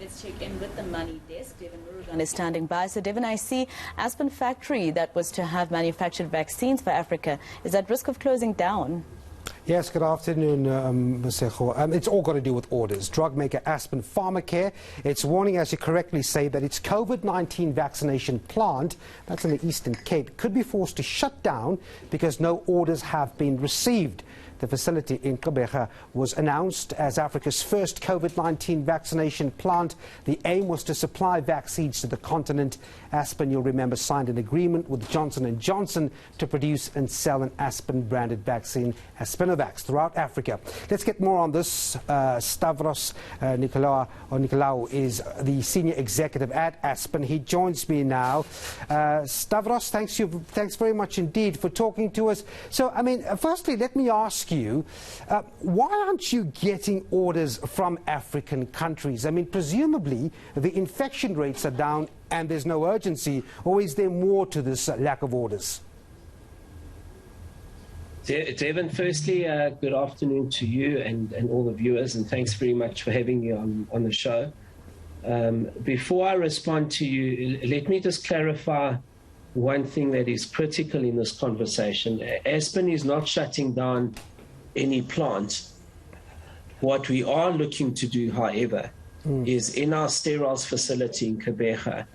let's check in with the money desk. Devin Murugan is standing by. So, Devin, I see Aspen factory that was to have manufactured vaccines for Africa is at risk of closing down. Yes, good afternoon, Mosego. It's all got to do with orders. Drug maker Aspen Pharmacare, it's warning, as you correctly say, that its COVID-19 vaccination plant, that's in the Eastern Cape, could be forced to shut down because no orders have been received. The facility in Gqeberha was announced as Africa's first COVID-19 vaccination plant. The aim was to supply vaccines to the continent. Aspen, you'll remember, signed an agreement with Johnson & Johnson to produce and sell an Aspen-branded vaccine, Aspinovax, throughout Africa. Let's get more on this. Stavros Nicolaou is the senior executive at Aspen. He joins me now. Stavros, thanks very much indeed for talking to us. So, I mean, firstly, let me ask you, why aren't you getting orders from African countries? I mean, presumably the infection rates are down and there's no urgency, or is there more to this lack of orders? Devin, firstly, good afternoon to you and all the viewers, and thanks very much for having me on the show. Before I respond to you, let me just clarify one thing that is critical in this conversation. Aspen is not shutting down any plant. What we are looking to do, however, is in our sterols facility in Gqeberha,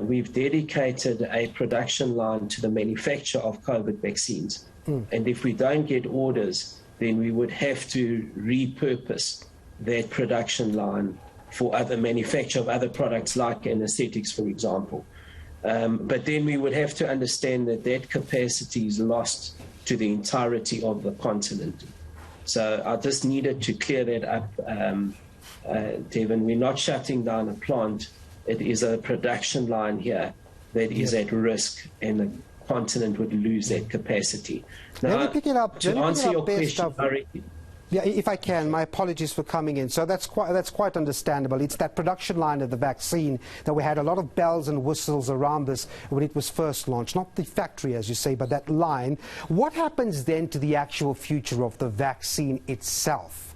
we've dedicated a production line to the manufacture of COVID vaccines. And if we don't get orders, then we would have to repurpose that production line for other manufacture of other products like anesthetics, for example. But then we would have to understand that that capacity is lost to the entirety of the continent. So I just needed to clear that up, Devin. We're not shutting down a plant. It is a production line here that is at risk, and the continent would lose that capacity. Now, let me pick it up. To answer your question directly. Yeah, if I can, my apologies for coming in. So that's quite understandable. It's that production line of the vaccine that we had a lot of bells and whistles around this when it was first launched. Not the factory, as you say, but that line. What happens then to the actual future of the vaccine itself?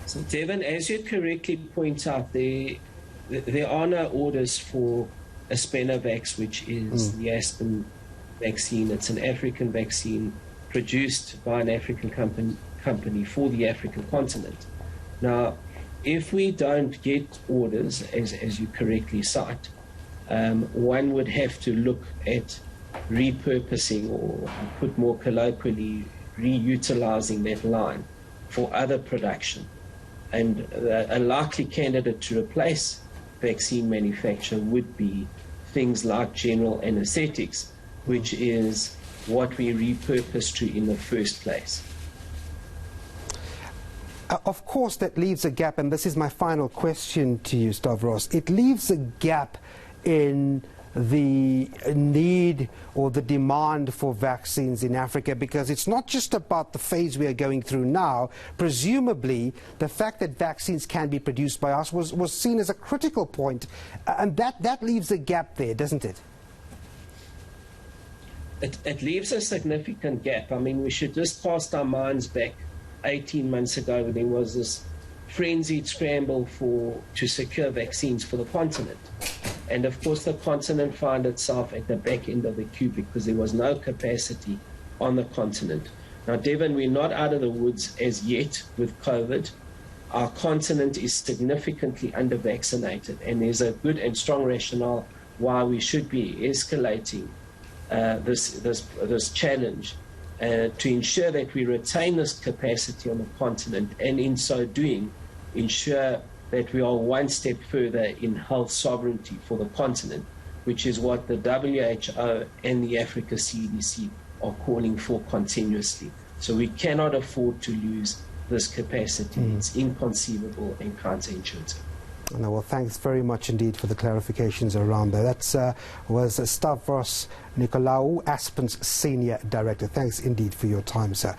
So, Devin, as you correctly point out, there are no orders for Aspinovax, which is the Aspen vaccine. It's an African vaccine produced by an African company for the African continent. Now, if we don't get orders, as you correctly cite, one would have to look at repurposing, or put more colloquially, reutilizing that line for other production. And a likely candidate to replace vaccine manufacture would be things like general anesthetics, which is what we repurposed to in the first place. Of course, that leaves a gap, and this is my final question to you, Stavros. It leaves a gap in the need or the demand for vaccines in Africa, because it's not just about the phase we are going through now. Presumably, the fact that vaccines can be produced by us was seen as a critical point, and that leaves a gap there, doesn't it? It leaves a significant gap. I mean, we should just cast our minds back 18 months ago when there was this frenzied scramble to secure vaccines for the continent. And of course, the continent found itself at the back end of the queue because there was no capacity on the continent. Now, Devin, we're not out of the woods as yet with COVID. Our continent is significantly under-vaccinated, and there's a good and strong rationale why we should be escalating this challenge to ensure that we retain this capacity on the continent, and in so doing, ensure that we are one step further in health sovereignty for the continent, which is what the WHO and the Africa CDC are calling for continuously. So we cannot afford to lose this capacity. It's inconceivable and counterintuitive. No, well, thanks very much indeed for the clarifications around that. That was Stavros Nicolaou, Aspen's Senior Director. Thanks indeed for your time, sir.